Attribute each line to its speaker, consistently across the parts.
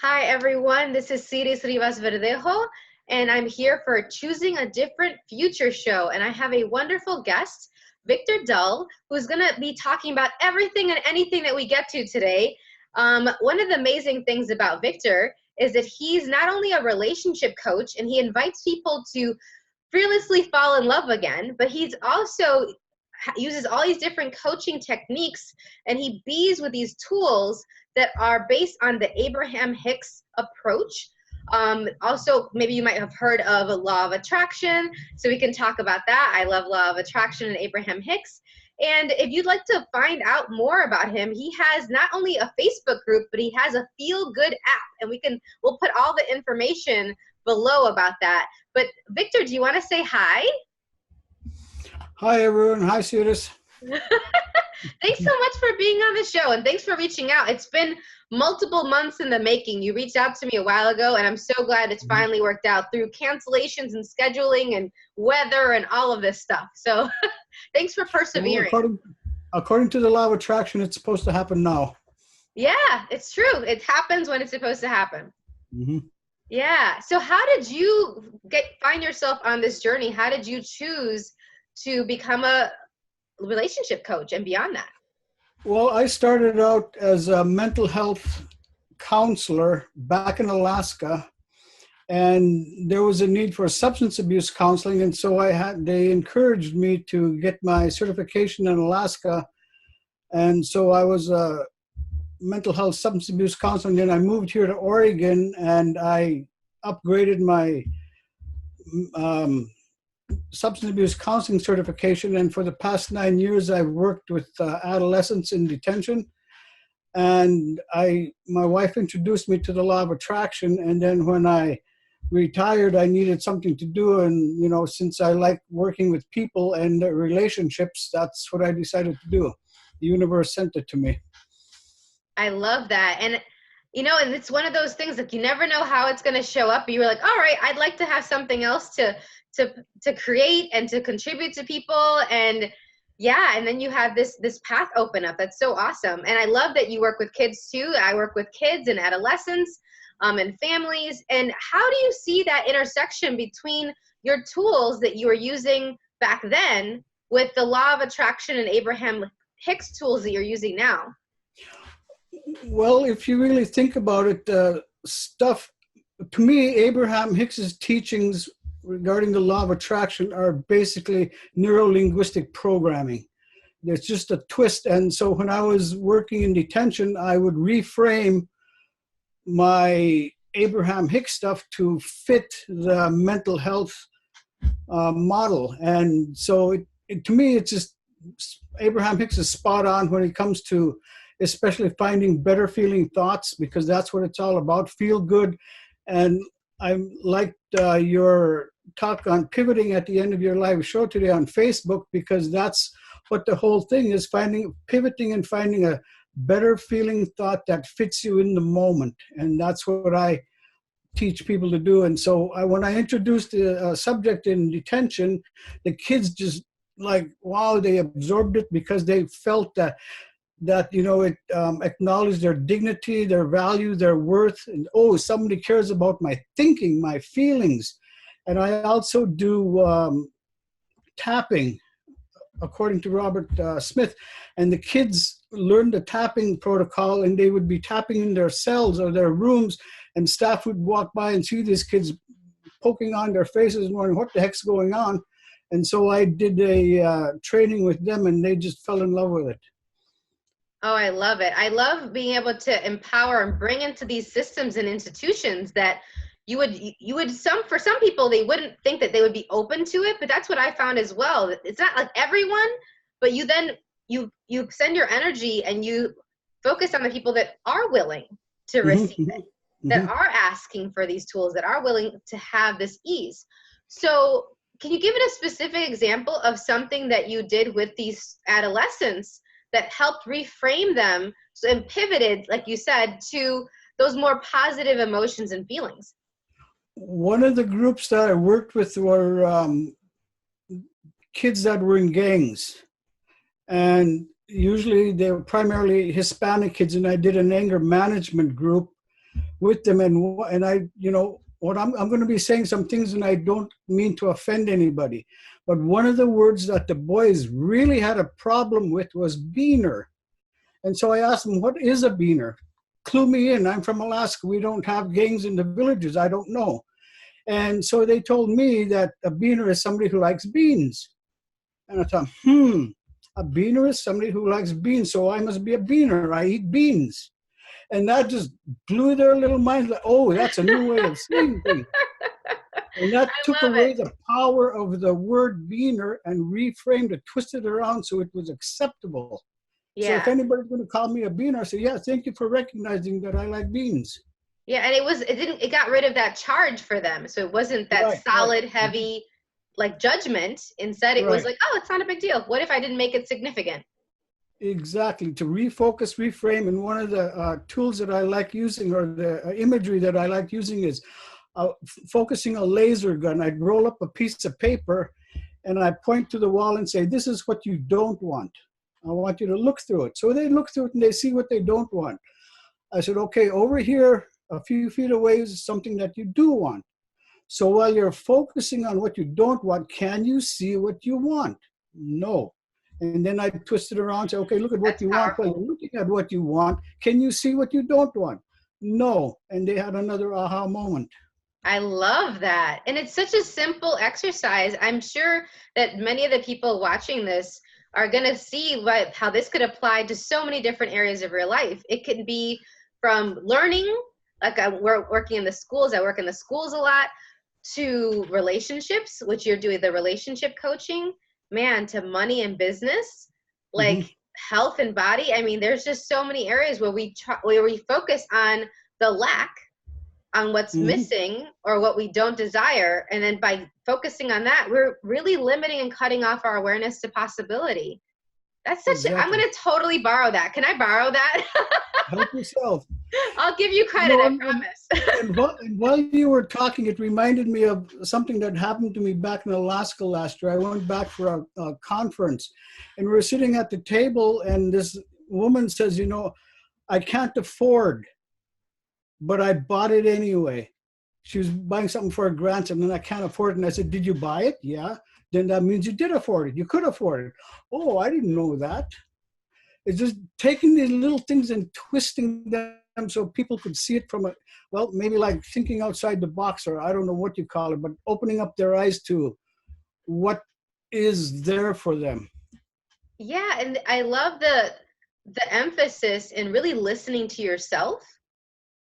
Speaker 1: Hi everyone, this is Siris Rivas-Verdejo, and I'm here for Choosing a Different Future show. And I have a wonderful guest, Victor Dull, who's going to be talking about everything and anything that we get to today. One of the amazing things about Victor is that he's not only a relationship coach and he invites people to fearlessly fall in love again, but he's also uses all these different coaching techniques, and he bees with these tools that are based on the Abraham Hicks approach. Also, maybe you might have heard of a law of attraction, so we can talk about that. I love law of attraction and Abraham Hicks. And if you'd like to find out more about him, he has not only a Facebook group, but he has a feel-good app, and we'll put all the information below about that. But Victor, do you want to say hi?
Speaker 2: Hi, everyone. Hi, Siris.
Speaker 1: Thanks so much for being on the show, and thanks for reaching out. It's been multiple months in the making. You reached out to me a while ago, and I'm so glad it's finally worked out through cancellations and scheduling and weather and all of this stuff. So thanks for persevering.
Speaker 2: Well, according to the law of attraction, it's supposed to happen now.
Speaker 1: Yeah, it's true. It happens when it's supposed to happen.
Speaker 2: Mm-hmm.
Speaker 1: Yeah. So how did you find yourself on this journey? How did you choose to become a relationship coach and beyond that?
Speaker 2: Well, I started out as a mental health counselor back in Alaska, and there was a need for substance abuse counseling, and so they encouraged me to get my certification in Alaska, and so I was a mental health substance abuse counselor. And then I moved here to Oregon, and I upgraded my substance abuse counseling certification, and for the past 9 years I've worked with adolescents in detention. And my wife introduced me to the law of attraction, and then when I retired I needed something to do, and since I like working with people and their relationships, that's what I decided to do. The universe sent it to me.
Speaker 1: I love that. And and it's one of those things that you never know how it's going to show up, but you were like, all right, I'd like to have something else to create and to contribute to people. And yeah, and then you have this path open up. That's so awesome. And I love that you work with kids too. I work with kids and adolescents and families. And how do you see that intersection between your tools that you were using back then with the law of attraction and Abraham Hicks tools that you're using now?
Speaker 2: Well, if you really think about it, to me, Abraham Hicks's teachings regarding the law of attraction are basically neuro-linguistic programming. There's just a twist. And so when I was working in detention, I would reframe my Abraham Hicks stuff to fit the mental health model. And so to me, it's just Abraham Hicks is spot on when it comes to especially finding better feeling thoughts, because that's what it's all about. Feel good. And I liked your talk on pivoting at the end of your live show today on Facebook, because that's what the whole thing is, pivoting and finding a better feeling thought that fits you in the moment. And that's what I teach people to do. And so when I introduced the subject in detention, the kids just wow, they absorbed it, because they felt that it acknowledged their dignity, their value, their worth, and somebody cares about my thinking, my feelings. And I also do tapping, according to Robert Smith, and the kids learned the tapping protocol, and they would be tapping in their cells or their rooms, and staff would walk by and see these kids poking on their faces and wondering what the heck's going on. And so I did a training with them, and they just fell in love with it.
Speaker 1: Oh, I love it. I love being able to empower and bring into these systems and institutions that for some people, they wouldn't think that they would be open to it, but that's what I found as well. It's not like everyone, but you send your energy and you focus on the people that are willing to receive it, that are asking for these tools, that are willing to have this ease. So can you give it a specific example of something that you did with these adolescents that helped reframe them and pivoted, like you said, to those more positive emotions and feelings?
Speaker 2: One of the groups that I worked with were kids that were in gangs. And usually they were primarily Hispanic kids, and I did an anger management group with them, and I, what I'm going to be saying some things, and I don't mean to offend anybody, but one of the words that the boys really had a problem with was beaner. And so I asked them, what is a beaner? Clue me in. I'm from Alaska. We don't have gangs in the villages. I don't know. And so they told me that a beaner is somebody who likes beans. And I thought, a beaner is somebody who likes beans, so I must be a beaner. I eat beans. And that just blew their little minds, like, oh, that's a new way of seeing things. And that took away the power of the word beaner and reframed it, twisted it around so it was acceptable. Yeah. So if anybody's going to call me a beaner, I say, yeah, thank you for recognizing that I like beans.
Speaker 1: Yeah, and it got rid of that charge for them. So it wasn't that solid, heavy, like judgment. Instead, it was like, oh, it's not a big deal. What if I didn't make it significant?
Speaker 2: Exactly, to refocus, reframe. And one of the tools that I like using, or the imagery that I like using, is focusing a laser gun. I'd roll up a piece of paper and I point to the wall and say, this is what you don't want. I want you to look through it. So they look through it and they see what they don't want. I said, okay, over here, a few feet away is something that you do want. So while you're focusing on what you don't want, can you see what you want? No. And then I twist it around and say, okay, look at what you want. While you're looking at what you want, can you see what you don't want? No. And they had another aha moment.
Speaker 1: I love that. And it's such a simple exercise. I'm sure that many of the people watching this are going to see how this could apply to so many different areas of your life. It could be from learning, like we're working in the schools. I work in the schools a lot, to relationships, which you're doing the relationship coaching, man, to money and business, like health and body. I mean, there's just so many areas where we focus on the lack, on what's missing or what we don't desire. And then by focusing on that, we're really limiting and cutting off our awareness to possibility. That's such I'm going to totally borrow that. Can I borrow that?
Speaker 2: Help yourself.
Speaker 1: I'll give you credit, I promise.
Speaker 2: And while you were talking, it reminded me of something that happened to me back in Alaska last year. I went back for a conference, and we were sitting at the table, and this woman says, I can't afford, but I bought it anyway. She was buying something for her grandson, and I can't afford it. And I said, did you buy it? Yeah. Then that means you did afford it. You could afford it. Oh, I didn't know that. It's just taking these little things and twisting them so people could see it from maybe like thinking outside the box, or I don't know what you call it, but opening up their eyes to what is there for them.
Speaker 1: Yeah, and I love the emphasis in really listening to yourself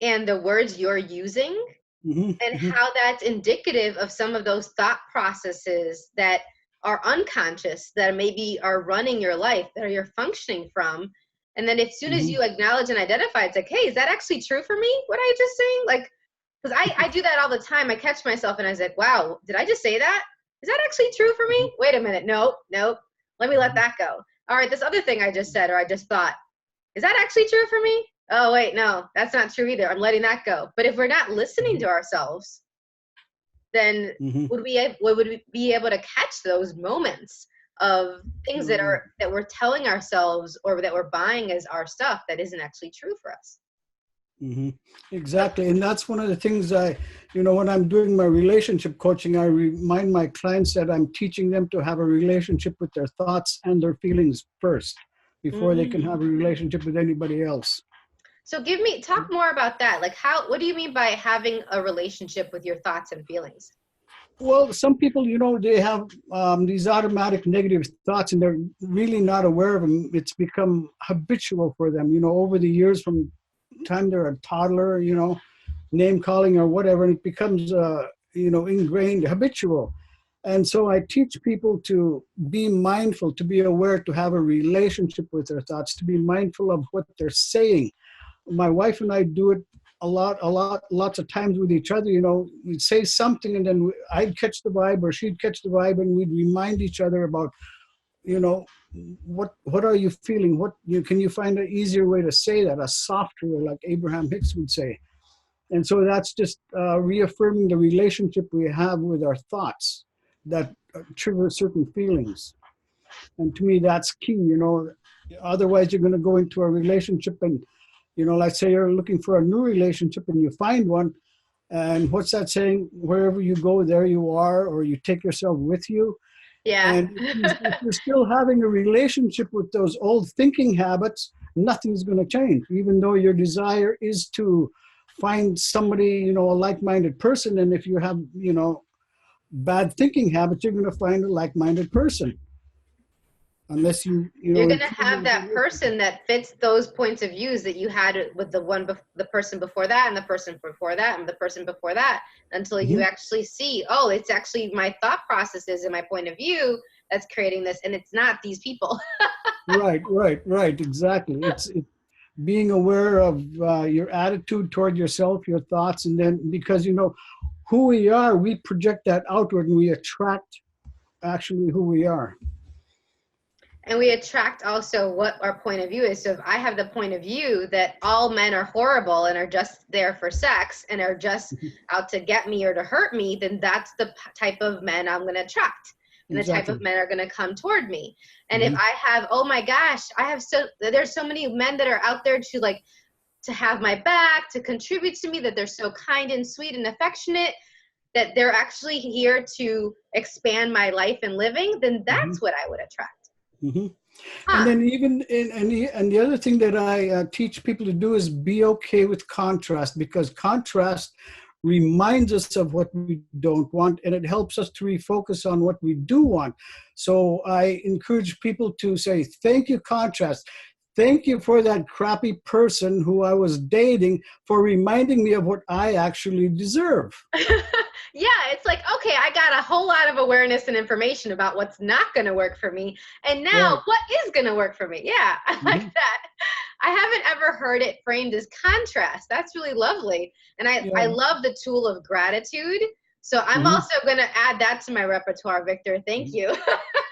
Speaker 1: and the words you're using, and how that's indicative of some of those thought processes that are unconscious, that maybe are running your life, that you're functioning from. And then as soon as you acknowledge and identify, it's like, hey, is that actually true for me? What are you just saying? Like, because I do that all the time. I catch myself and I was like, wow, did I just say that? Is that actually true for me? Wait a minute. Nope. Let me let that go. All right, this other thing I just said, or I just thought, is that actually true for me? Oh, wait, no, that's not true either. I'm letting that go. But if we're not listening to ourselves, then would we be able to catch those moments of things that we're telling ourselves or that we're buying as our stuff that isn't actually true for us?
Speaker 2: Exactly. And that's one of the things when I'm doing my relationship coaching, I remind my clients that I'm teaching them to have a relationship with their thoughts and their feelings first before they can have a relationship with anybody else.
Speaker 1: So talk more about that. Like what do you mean by having a relationship with your thoughts and feelings?
Speaker 2: Well, some people, they have these automatic negative thoughts and they're really not aware of them. It's become habitual for them, over the years, from the time they're a toddler, name calling or whatever, and it becomes, ingrained, habitual. And so I teach people to be mindful, to be aware, to have a relationship with their thoughts, to be mindful of what they're saying. My wife and I do it lots of times with each other. We'd say something and then I'd catch the vibe or she'd catch the vibe, and we'd remind each other about, what are you feeling? Can you find an easier way to say that, a softer way, like Abraham Hicks would say? And so that's just reaffirming the relationship we have with our thoughts that trigger certain feelings. And to me, that's key. Otherwise you're going to go into a relationship and You know, let's say you're looking for a new relationship and you find one, and what's that saying? Wherever you go, there you are, or you take yourself with you.
Speaker 1: Yeah.
Speaker 2: And if you're still having a relationship with those old thinking habits, nothing's going to change, even though your desire is to find somebody, you know, a like-minded person. And if you have, you know, bad thinking habits, you're going to find a like-minded person. Unless you
Speaker 1: You're
Speaker 2: know,
Speaker 1: going to have that person that fits those points of views that you had with the person before that, and the person before that, and the person before that, until you actually see, oh, it's actually my thought processes and my point of view that's creating this, and it's not these people.
Speaker 2: right, exactly. It's being aware of your attitude toward yourself, your thoughts, and then because you know who we are, we project that outward, and we attract actually who we are.
Speaker 1: And we attract also what our point of view is. So if I have the point of view that all men are horrible and are just there for sex and are just out to get me or to hurt me, then that's the type of men I'm going to attract. And the type of men are going to come toward me. And if I have, oh my gosh, there's so many men that are out there to have my back, to contribute to me, that they're so kind and sweet and affectionate, that they're actually here to expand my life and living, then that's what I would attract.
Speaker 2: And then even and the other thing that I teach people to do is be okay with contrast, because contrast reminds us of what we don't want, and it helps us to refocus on what we do want. So I encourage people to say, thank you, contrast. Thank you for that crappy person who I was dating for reminding me of what I actually deserve.
Speaker 1: Yeah, it's like, okay, I got a whole lot of awareness and information about what's not going to work for me. And now what is going to work for me? Yeah, I like that. I haven't ever heard it framed as contrast. That's really lovely. And I love the tool of gratitude. So I'm also going to add that to my repertoire, Victor. Thank you.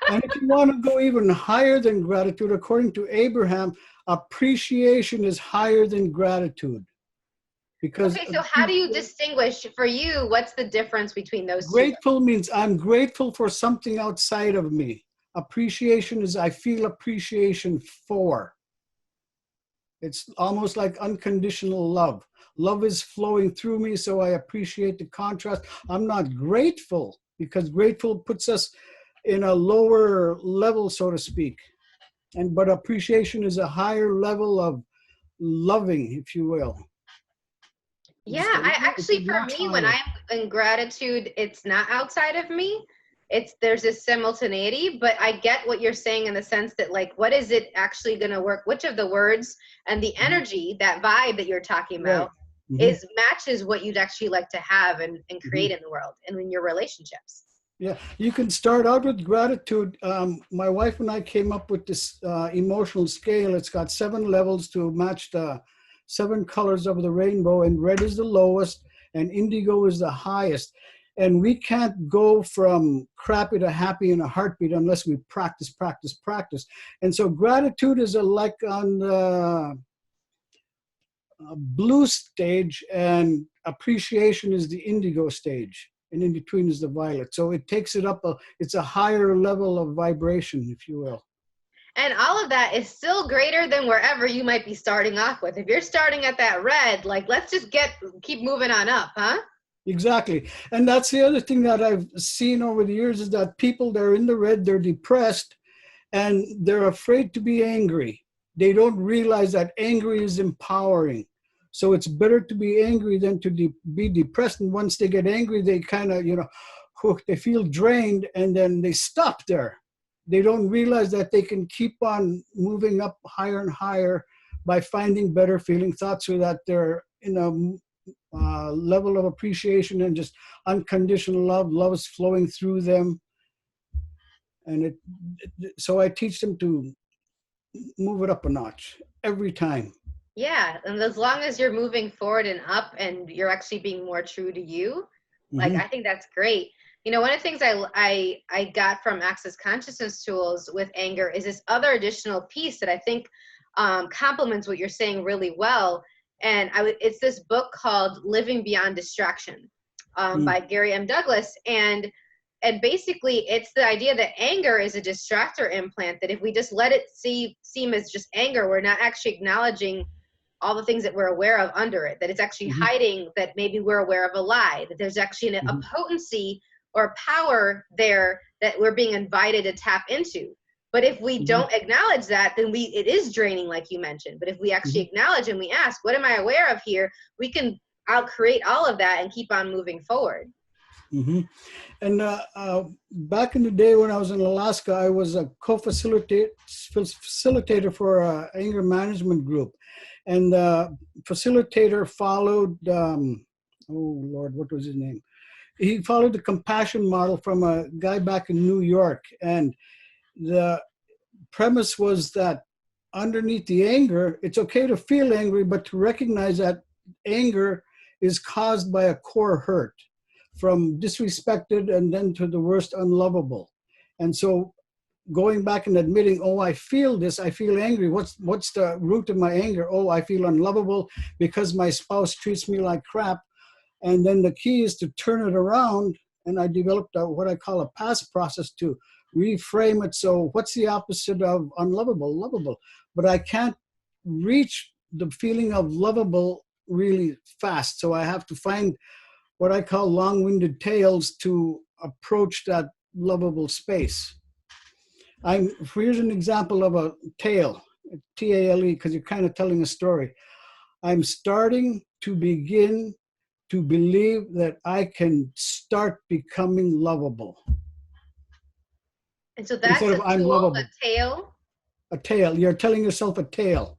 Speaker 2: And if you want to go even higher than gratitude, according to Abraham, appreciation is higher than gratitude. Because
Speaker 1: okay, so how do you distinguish, for you, what's the difference between those two?
Speaker 2: Grateful means I'm grateful for something outside of me. Appreciation is I feel appreciation for. It's almost like unconditional love. Love is flowing through me, so I appreciate the contrast. I'm not grateful, because grateful puts us in a lower level, so to speak. But appreciation is a higher level of loving, if you will.
Speaker 1: Yeah, I actually, for me, when I'm in gratitude, it's not outside of me. There's a simultaneity, but I get what you're saying in the sense that, like, what is it actually going to work? Which of the words and the energy, that vibe that you're talking about, matches what you'd actually like to have and create in the world and in your relationships.
Speaker 2: Yeah, you can start out with gratitude. My wife and I came up with this emotional scale. It's got 7 levels to match the 7 colors of the rainbow, and red is the lowest and indigo is the highest. And we can't go from crappy to happy in a heartbeat unless we practice. And so gratitude is like on the blue stage, and appreciation is the indigo stage. And in between is the violet. So it takes it up, it's a higher level of vibration, if you will.
Speaker 1: And all of that is still greater than wherever you might be starting off with. If you're starting at that red, like, let's just keep moving on up, huh?
Speaker 2: Exactly. And that's the other thing that I've seen over the years, is that people that are in the red, they're depressed and they're afraid to be angry. They don't realize that angry is empowering. So it's better to be angry than to be depressed. And once they get angry, they kind of, they feel drained, and then they stop there. They don't realize that they can keep on moving up higher and higher by finding better feeling thoughts, so that they're in a level of appreciation and just unconditional love. Love is flowing through them. And so I teach them to move it up a notch every time.
Speaker 1: Yeah, and as long as you're moving forward and up and you're actually being more true to you, like, I think that's great. One of the things I got from Access Consciousness tools with anger is this other additional piece that I think complements what you're saying really well. And it's this book called Living Beyond Distraction by Gary M. Douglas. And basically it's the idea that anger is a distractor implant, that if we just let it seem as just anger, we're not actually acknowledging all the things that we're aware of under it, that it's actually hiding, that maybe we're aware of a lie, that there's actually a potency or power there that we're being invited to tap into. But if we don't acknowledge that, then it is draining, like you mentioned. But if we actually acknowledge and we ask, what am I aware of here? We can outcreate all of that and keep on moving forward.
Speaker 2: And back in the day when I was in Alaska, I was a facilitator for an anger management group. And the facilitator followed, oh Lord, what was his name? He followed the compassion model from a guy back in New York. And the premise was that underneath the anger, it's okay to feel angry, but to recognize that anger is caused by a core hurt, from disrespected and then to the worst unlovable. And so going back and admitting, oh, I feel this, I feel angry. What's the root of my anger? Oh, I feel unlovable because my spouse treats me like crap. And then the key is to turn it around. And I developed what I call a past process to reframe it. So what's the opposite of unlovable? Lovable. But I can't reach the feeling of lovable really fast. So I have to find what I call long-winded tales to approach that lovable space. Here's an example of a tale, T-A-L-E, because you're kind of telling a story. I'm starting to begin to believe that I can start becoming lovable.
Speaker 1: And so that's
Speaker 2: instead of I'm lovable.
Speaker 1: A tale?
Speaker 2: A tale. You're telling yourself a tale.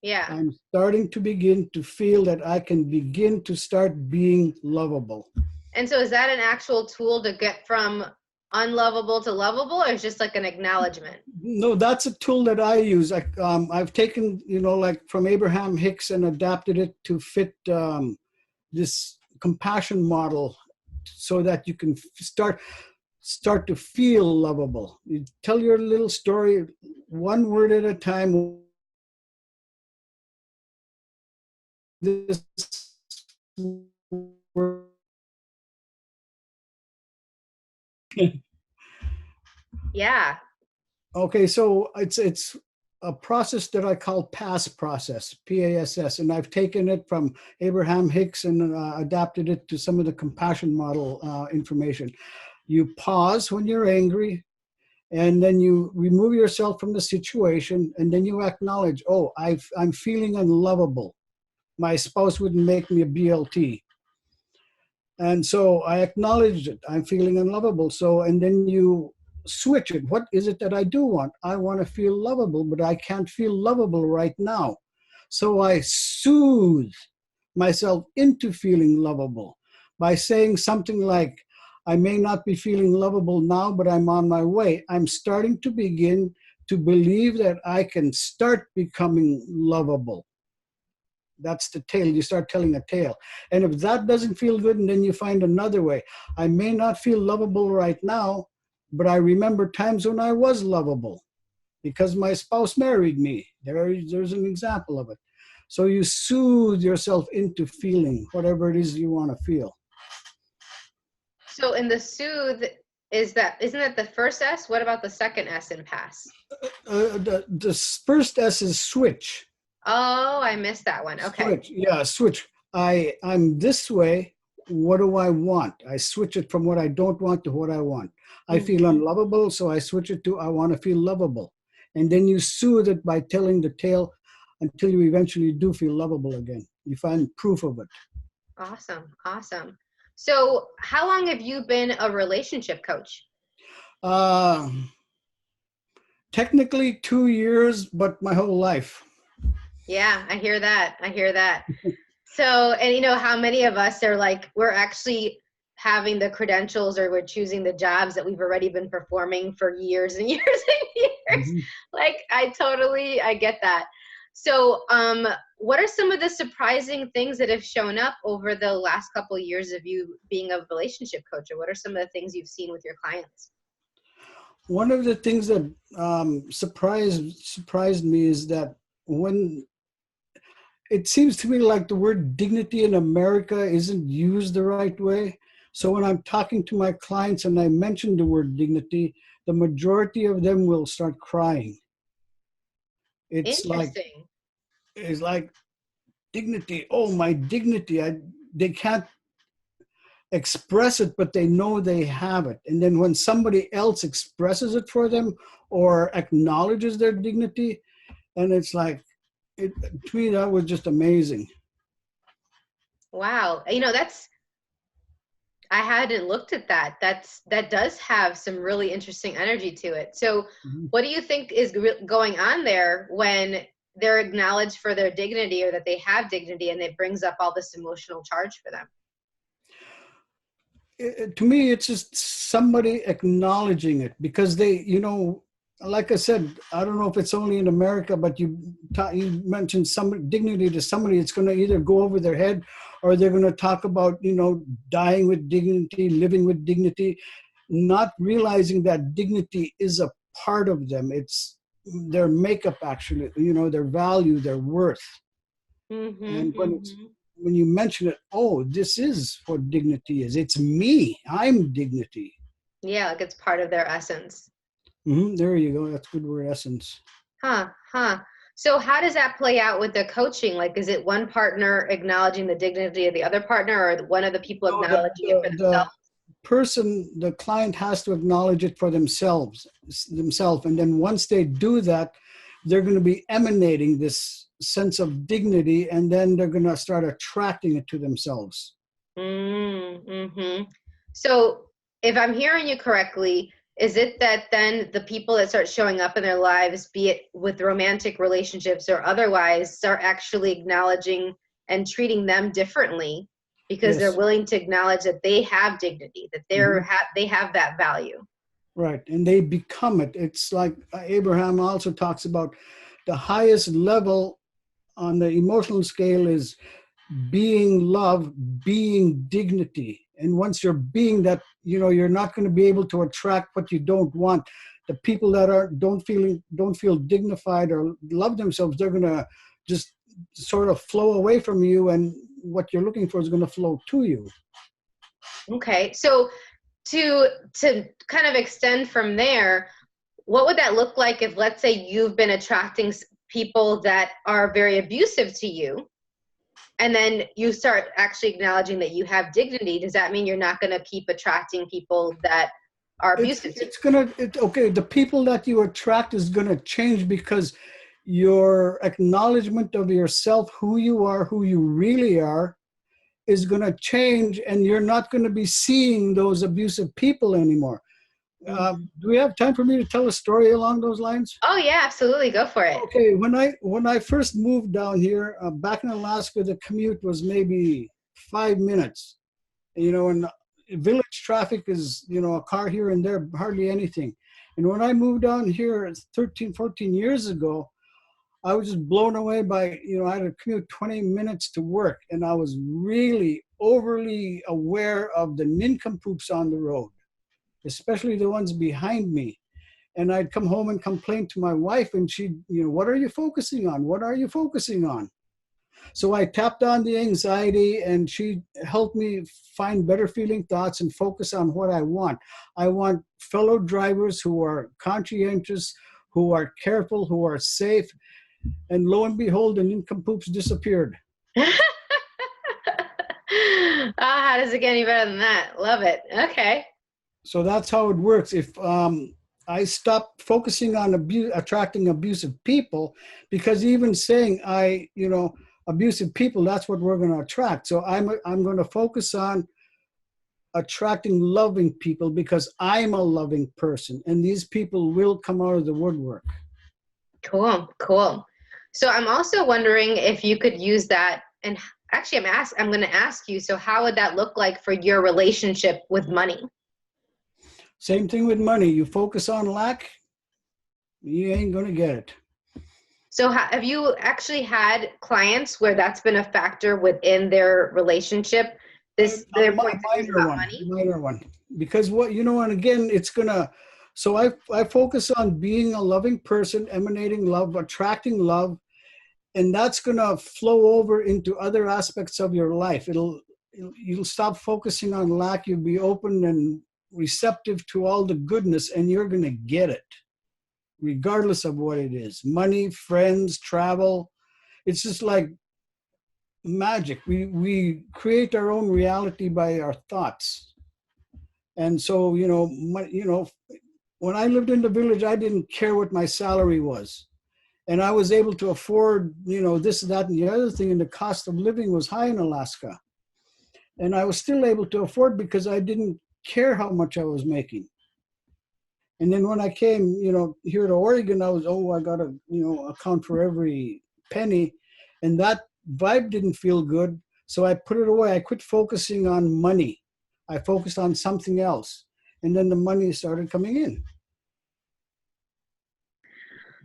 Speaker 1: Yeah.
Speaker 2: I'm starting to begin to feel that I can begin to start being lovable.
Speaker 1: And so is that an actual tool to get from unlovable to lovable, or is just like an acknowledgement?
Speaker 2: No, that's a tool that I use. I've taken, like from Abraham Hicks and adapted it to fit this compassion model so that you can start to feel lovable. You tell your little story one word at a time. This
Speaker 1: yeah.
Speaker 2: Okay, so it's a process that I call PASS process, P-A-S-S, and I've taken it from Abraham Hicks and adapted it to some of the compassion model information. You pause when you're angry, and then you remove yourself from the situation, and then you acknowledge, oh, I'm feeling unlovable. My spouse wouldn't make me a BLT. And so I acknowledged it. I'm feeling unlovable. So, and then you switch it. What is it that I do want? I want to feel lovable, but I can't feel lovable right now. So I soothe myself into feeling lovable by saying something like, I may not be feeling lovable now, but I'm on my way. I'm starting to begin to believe that I can start becoming lovable. That's the tale. You start telling a tale. And if that doesn't feel good, and then you find another way. I may not feel lovable right now, but I remember times when I was lovable because my spouse married me. There's an example of it. So you soothe yourself into feeling whatever it is you want to feel.
Speaker 1: So in the soothe, isn't that the first S? What about the second S in PASS?
Speaker 2: The first S is switch.
Speaker 1: Oh, I missed that one. Okay.
Speaker 2: Switch. Yeah, switch. I'm this way. What do I want? I switch it from what I don't want to what I want. I feel unlovable, so I switch it to I want to feel lovable. And then you soothe it by telling the tale until you eventually do feel lovable again. You find proof of it.
Speaker 1: Awesome. Awesome. So how long have you been a relationship coach?
Speaker 2: Technically 2 years, but my whole life.
Speaker 1: Yeah, I hear that. I hear that. So, and how many of us are like, we're actually having the credentials, or we're choosing the jobs that we've already been performing for years and years and years. Like, I get that. So, what are some of the surprising things that have shown up over the last couple of years of you being a relationship coach? Or what are some of the things you've seen with your clients?
Speaker 2: One of the things that surprised me is that when it seems to me like the word dignity in America isn't used the right way. So when I'm talking to my clients and I mention the word dignity, the majority of them will start crying. It's like, is like dignity. Oh, my dignity. They can't express it, but they know they have it. And then when somebody else expresses it for them or acknowledges their dignity, and it's like, to me, that was just amazing.
Speaker 1: Wow. I hadn't looked at that. That does have some really interesting energy to it. So what do you think is going on there when they're acknowledged for their dignity, or that they have dignity, and it brings up all this emotional charge for them?
Speaker 2: To me, it's just somebody acknowledging it, because they, like I said, I don't know if it's only in America, but you mentioned some dignity to somebody, it's going to either go over their head, or they're going to talk about, dying with dignity, living with dignity, not realizing that dignity is a part of them. It's their makeup, actually, their value, their worth. And when you mention it, oh, this is what dignity is. It's me. I'm dignity.
Speaker 1: Yeah, like it's part of their essence.
Speaker 2: There you go. That's a good word, essence.
Speaker 1: So how does that play out with the coaching? Like, is it one partner acknowledging the dignity of the other partner, or one of the people acknowledging it for themselves?
Speaker 2: The client has to acknowledge it for themselves. And then once they do that, they're going to be emanating this sense of dignity, and then they're going to start attracting it to themselves.
Speaker 1: So if I'm hearing you correctly, is it that then the people that start showing up in their lives, be it with romantic relationships or otherwise, start actually acknowledging and treating them differently because they're willing to acknowledge that they have dignity, that they have that value?
Speaker 2: Right, and they become it. It's like Abraham also talks about the highest level on the emotional scale is being love, being dignity. And once you're being that, you're not going to be able to attract what you don't want. The people that don't feel dignified or love themselves, they're going to just sort of flow away from you, and what you're looking for is going to flow to you.
Speaker 1: Okay, so to kind of extend from there, what would that look like if, let's say, you've been attracting people that are very abusive to you, and then you start actually acknowledging that you have dignity? Does that mean you're not going to keep attracting people that are abusive to you?
Speaker 2: The people that you attract is going to change, because your acknowledgement of yourself, who you are, who you really are, is going to change, and you're not going to be seeing those abusive people anymore. Do we have time for me to tell a story along those lines?
Speaker 1: Oh yeah, absolutely. Go for it.
Speaker 2: Okay, when I first moved down here, back in Alaska, the commute was maybe 5 minutes. And village traffic is, a car here and there, hardly anything. And when I moved down here 13, 14 years ago, I was just blown away by, I had to commute 20 minutes to work, and I was really overly aware of the nincompoops on the road, especially the ones behind me. And I'd come home and complain to my wife, and she'd, what are you focusing on? What are you focusing on? So I tapped on the anxiety, and she helped me find better feeling thoughts and focus on what I want. I want fellow drivers who are conscientious, who are careful, who are safe. And lo and behold, the nincompoops disappeared.
Speaker 1: How does it get any better than that? Love it. Okay.
Speaker 2: So that's how it works. If I stop focusing on attracting abusive people, because even saying abusive people, that's what we're going to attract. So I'm going to focus on attracting loving people, because I'm a loving person, and these people will come out of the woodwork.
Speaker 1: Cool. So I'm also wondering if you could use that, and actually I'm going to ask you, so how would that look like for your relationship with money?
Speaker 2: Same thing with money. You focus on lack, you ain't going to get it.
Speaker 1: So have you actually had clients where that's been a factor within their relationship? Their point about money?
Speaker 2: Minor one. Because and again, it's going to, so I focus on being a loving person, emanating love, attracting love, and that's going to flow over into other aspects of your life. You'll stop focusing on lack. You'll be open and receptive to all the goodness, and you're going to get it, regardless of what it is. Money, friends, travel, it's just like magic. We create our own reality by our thoughts. And so, when I lived in the village, I didn't care what my salary was. And I was able to afford, this, that, and the other thing. And the cost of living was high in Alaska. And I was still able to afford because I didn't care how much I was making. And then when I came, here to Oregon, I got to, account for every penny. And that vibe didn't feel good. So I put it away. I quit focusing on money. I focused on something else. And then the money started coming in.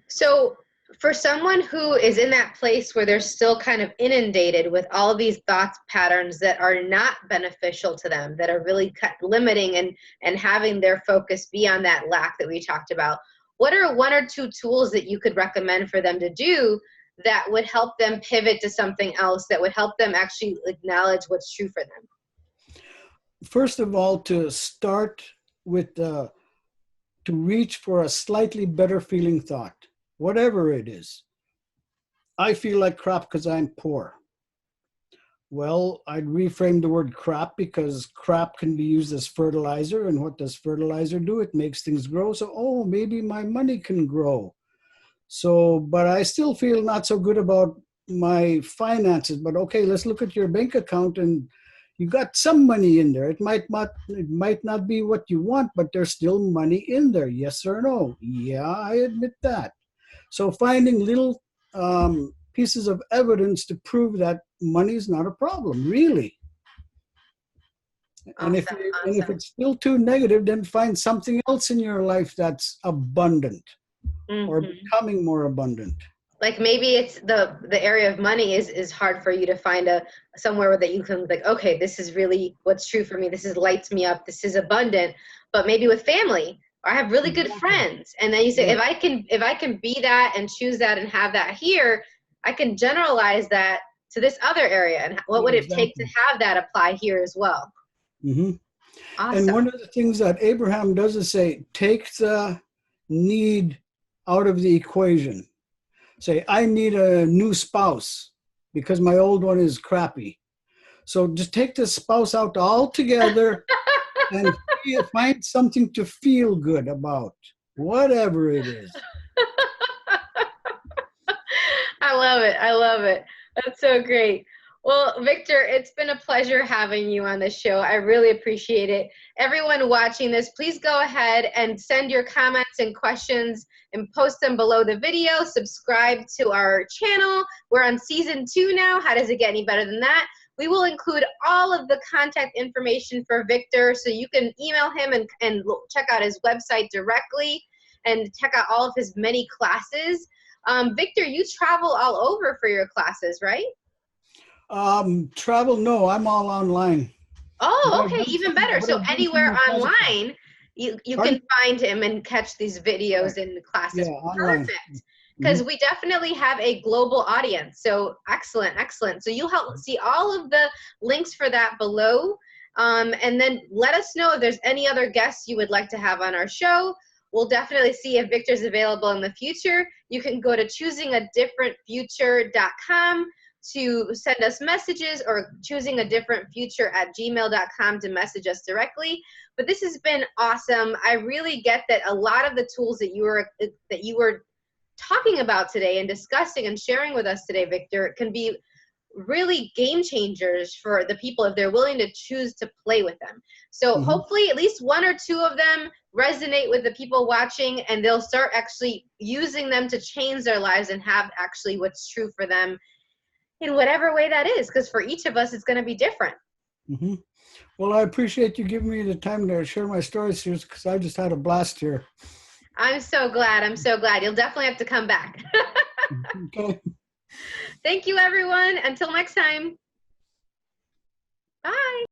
Speaker 1: So for someone who is in that place where they're still kind of inundated with all of these thoughts patterns that are not beneficial to them, that are really limiting and having their focus be on that lack that we talked about, what are one or two tools that you could recommend for them to do that would help them pivot to something else, that would help them actually acknowledge what's true for them?
Speaker 2: First of all, to start with, to reach for a slightly better feeling thought. Whatever it is. I feel like crap because I'm poor. Well, I'd reframe the word crap because crap can be used as fertilizer. And what does fertilizer do? It makes things grow. So, maybe my money can grow. So, but I still feel not so good about my finances. But okay, let's look at your bank account, and you got some money in there. It might not be what you want, but there's still money in there. Yes or no? Yeah, I admit that. So finding little pieces of evidence to prove that money is not a problem, really.
Speaker 1: Awesome,
Speaker 2: And if it's still too negative, then find something else in your life that's abundant or becoming more abundant.
Speaker 1: Like maybe it's the area of money is hard for you to find somewhere that you can like, okay, this is really what's true for me. This lights me up. This is abundant. But maybe with family, I have really good friends. And then you say, if I can be that and choose that and have that here, I can generalize that to this other area. And what would it take to have that apply here as well?
Speaker 2: Mm-hmm.
Speaker 1: Awesome.
Speaker 2: And one of the things that Abraham does is say, take the need out of the equation. Say, I need a new spouse because my old one is crappy. So just take the spouse out altogether and find something to feel good about, whatever it is.
Speaker 1: I love it. I love it. That's so great. Well, Victor, it's been a pleasure having you on the show. I really appreciate it. Everyone watching this, please go ahead and send your comments and questions and post them below the video. Subscribe to our channel. We're on season 2 now. How does it get any better than that? We will include all of the contact information for Victor, so you can email him and check out his website directly and check out all of his many classes. Victor, you travel all over for your classes, right?
Speaker 2: Travel, no, I'm all online.
Speaker 1: Oh, okay, even better. So anywhere online, you can find him and catch these videos and classes.
Speaker 2: Yeah, online.
Speaker 1: Perfect. Because we definitely have a global audience. So excellent, excellent. So you'll help see all of the links for that below. And then let us know if there's any other guests you would like to have on our show. We'll definitely see if Victor's available in the future. You can go to choosingadifferentfuture.com to send us messages, or choosingadifferentfuture@gmail.com to message us directly. But this has been awesome. I really get that a lot of the tools that you were talking about today and discussing and sharing with us today, Victor, can be really game changers for the people if they're willing to choose to play with them. So hopefully at least 1 or 2 of them resonate with the people watching, and they'll start actually using them to change their lives and have actually what's true for them in whatever way that is, because for each of us it's going to be different.
Speaker 2: Well, I appreciate you giving me the time to share my stories here, because I just had a blast here.
Speaker 1: I'm so glad. I'm so glad. You'll definitely have to come back.
Speaker 2: Okay.
Speaker 1: Thank you, everyone. Until next time. Bye.